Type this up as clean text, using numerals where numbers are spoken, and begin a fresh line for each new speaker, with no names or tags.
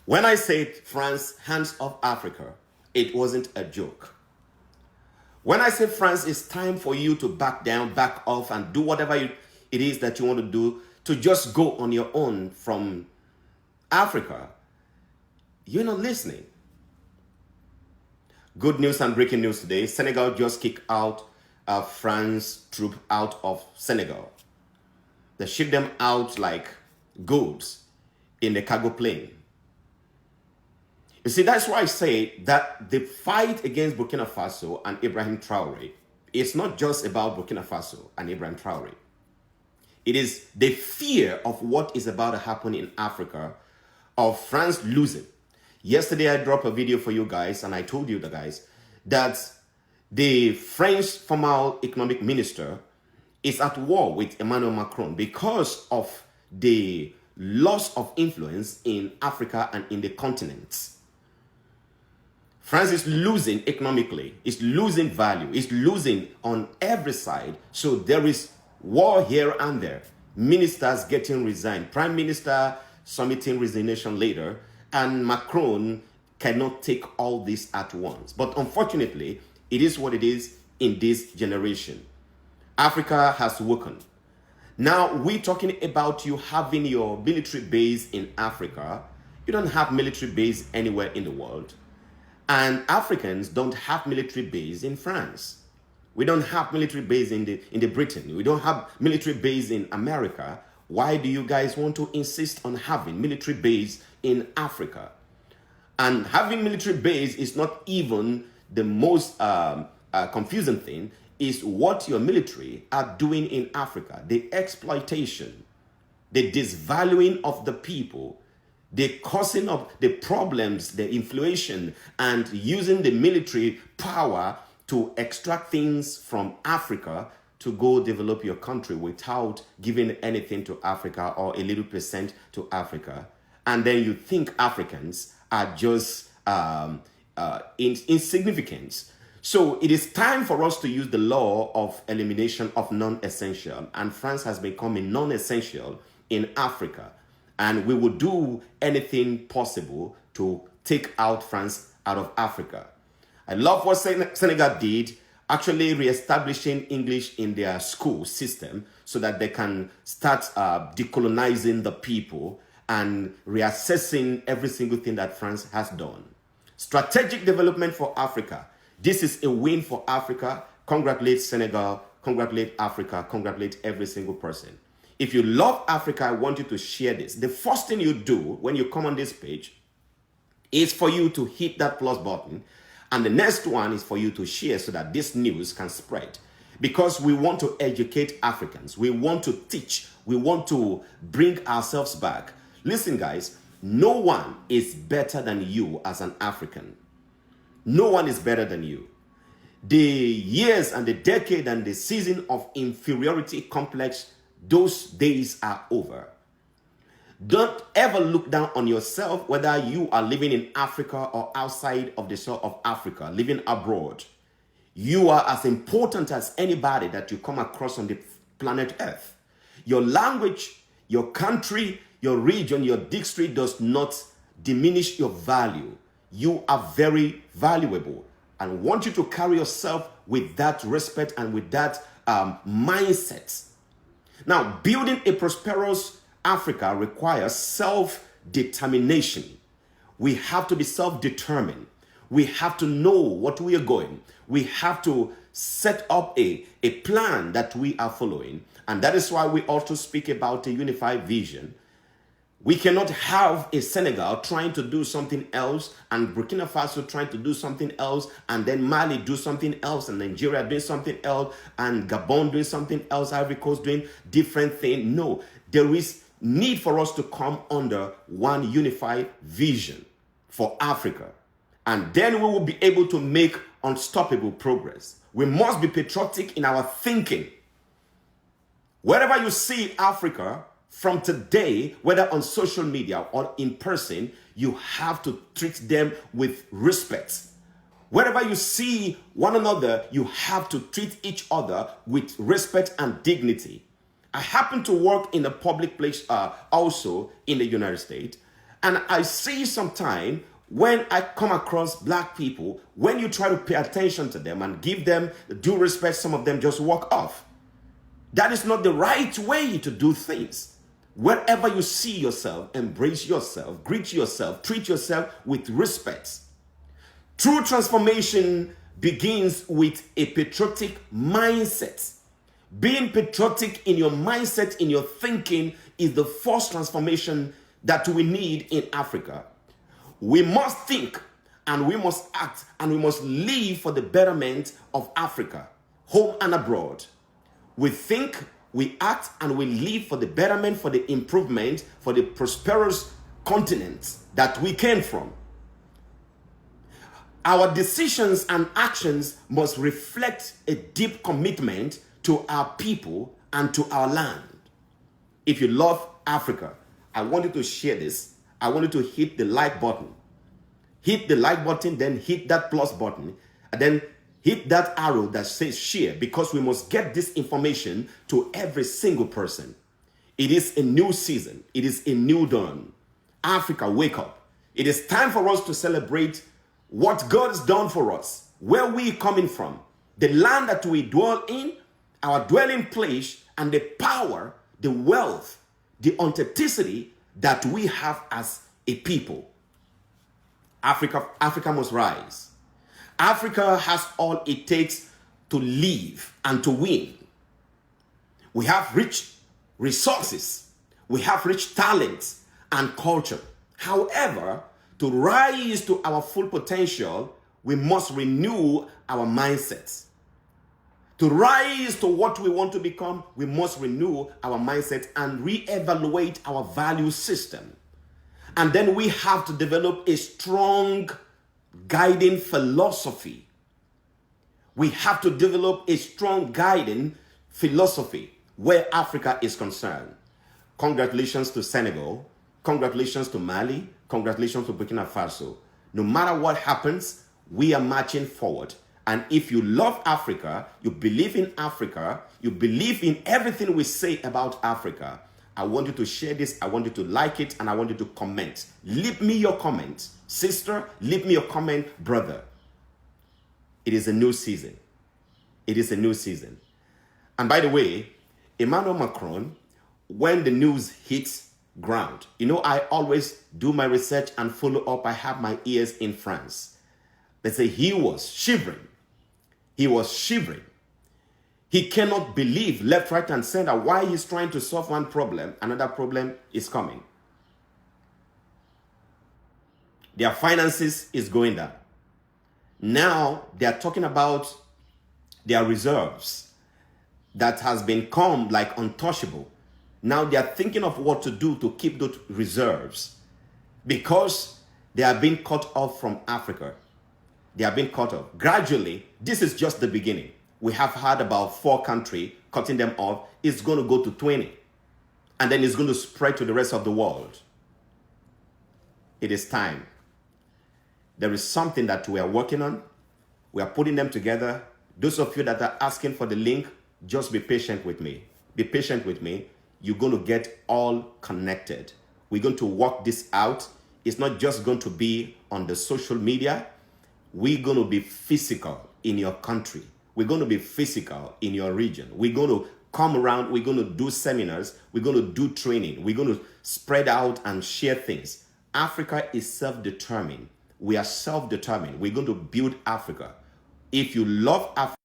When I said France, hands off Africa, it wasn't a joke. When I say France, it's time for you to back down, back off, and do whatever it is that you want to do to just go on your own from Africa, you're not listening. Good news and breaking news today. Senegal just kicked out France troop out of Senegal. They shipped them out like goods in the cargo plane. You see, that's why I say that the fight against Burkina Faso and Ibrahim Traore is not just about Burkina Faso and Ibrahim Traore. It is the fear of what is about to happen in Africa, of France losing. Yesterday, I dropped a video for you guys, and I told you the guys that the French former economic minister is at war with Emmanuel Macron because of the loss of influence in Africa and in the continent. France is losing economically, it's losing value, it's losing on every side. So there is war here and there. Ministers getting resigned, prime minister submitting resignation later, and Macron cannot take all this at once. But unfortunately, it is what it is in this generation. Africa has woken. Now, we're talking about you having your military base in Africa. You don't have military base anywhere in the world. And Africans don't have military base in France. We don't have military base in the Britain. We don't have military base in America. Why do you guys want to insist on having military base in Africa? And having military base is not even the most confusing thing. Is what your military are doing in Africa. The exploitation, the disvaluing of the people, the causing of the problems, the inflation, and using the military power to extract things from Africa to go develop your country without giving anything to Africa or a little percent to Africa. And then you think Africans are just insignificant. So it is time for us to use the law of elimination of non-essential. And France has become a non-essential in Africa. And we will do anything possible to take out France out of Africa. I love what Senegal did, actually reestablishing English in their school system so that they can start decolonizing the people and reassessing every single thing that France has done. Strategic development for Africa. This is a win for Africa. Congratulate Senegal, congratulate Africa, congratulate every single person. If you love Africa, I want you to share this. The first thing you do when you come on this page is for you to hit that plus button. And the next one is for you to share so that this news can spread. Because we want to educate Africans. We want to teach. We want to bring ourselves back. Listen, guys, no one is better than you as an African. No one is better than you. The years and the decade and the season of inferiority complex, those days are over. Don't ever look down on yourself, whether you are living in Africa or outside of the soil of Africa, living abroad. You are as important as anybody that you come across on the planet Earth. Your language, your country, your region, your district does not diminish your value. You are very valuable. And I want you to carry yourself with that respect and with that mindset. Now, building a prosperous Africa requires self-determination. We have to be self-determined. We have to know what we are going. We have to set up a plan that we are following. And that is why we also speak about a unified vision. We cannot have a Senegal trying to do something else and Burkina Faso trying to do something else and then Mali do something else and Nigeria doing something else and Gabon doing something else, Ivory Coast doing different thing. No, there is need for us to come under one unified vision for Africa. And then we will be able to make unstoppable progress. We must be patriotic in our thinking. Wherever you see Africa, from today, whether on social media or in person, you have to treat them with respect. Wherever you see one another, you have to treat each other with respect and dignity. I happen to work in a public place also in the United States. And I see sometimes when I come across black people, when you try to pay attention to them and give them due respect, some of them just walk off. That is not the right way to do things. Wherever you see yourself, embrace yourself, greet yourself, treat yourself with respect. True transformation begins with a patriotic mindset. Being patriotic in your mindset, in your thinking, is the first transformation that we need in Africa. We must think and we must act and we must live for the betterment of Africa, home and abroad. We think, we act, and we live for the betterment, for the improvement, for the prosperous continent that we came from. Our decisions and actions must reflect a deep commitment to our people and to our land. If you love Africa, I want you to share this. I want you to hit the like button. Hit the like button, then hit that plus button, and then hit that arrow that says share, because we must get this information to every single person. It is a new season. It is a new dawn. Africa, wake up. It is time for us to celebrate what God has done for us, where we are coming from, the land that we dwell in, our dwelling place, and the power, the wealth, the authenticity that we have as a people. Africa must rise. Africa has all it takes to live and to win. We have rich resources. We have rich talents and culture. However, to rise to our full potential, we must renew our mindsets. To rise to what we want to become, we must renew our mindset and reevaluate our value system. And then we have to develop a strong guiding philosophy. We have to develop a strong guiding philosophy where Africa is concerned. Congratulations to Senegal. Congratulations to Mali. Congratulations to Burkina Faso. No matter what happens, we are marching forward. And if you love Africa, you believe in Africa, you believe in everything we say about Africa, I want you to share this, I want you to like it, and I want you to comment. Leave me your comment. Sister, leave me your comment, brother. It is a new season. It is a new season. And by the way, Emmanuel Macron, when the news hits ground, you know, I always do my research and follow up. I have my ears in France. They say he was shivering. He was shivering. He cannot believe left, right, and center why he's trying to solve one problem. Another problem is coming. Their finances is going down. Now they are talking about their reserves that has become like untouchable. Now they are thinking of what to do to keep those reserves because they are being cut off from Africa. They are being cut off. Gradually, this is just the beginning. We have had about 4 countries cutting them off. It's going to go to 20. And then it's going to spread to the rest of the world. It is time. There is something that we are working on. We are putting them together. Those of you that are asking for the link, just be patient with me. Be patient with me. You're going to get all connected. We're going to work this out. It's not just going to be on the social media. We're going to be physical in your country. We're going to be physical in your region. We're going to come around. We're going to do seminars. We're going to do training. We're going to spread out and share things. Africa is self-determined. We are self-determined. We're going to build Africa. If you love Africa,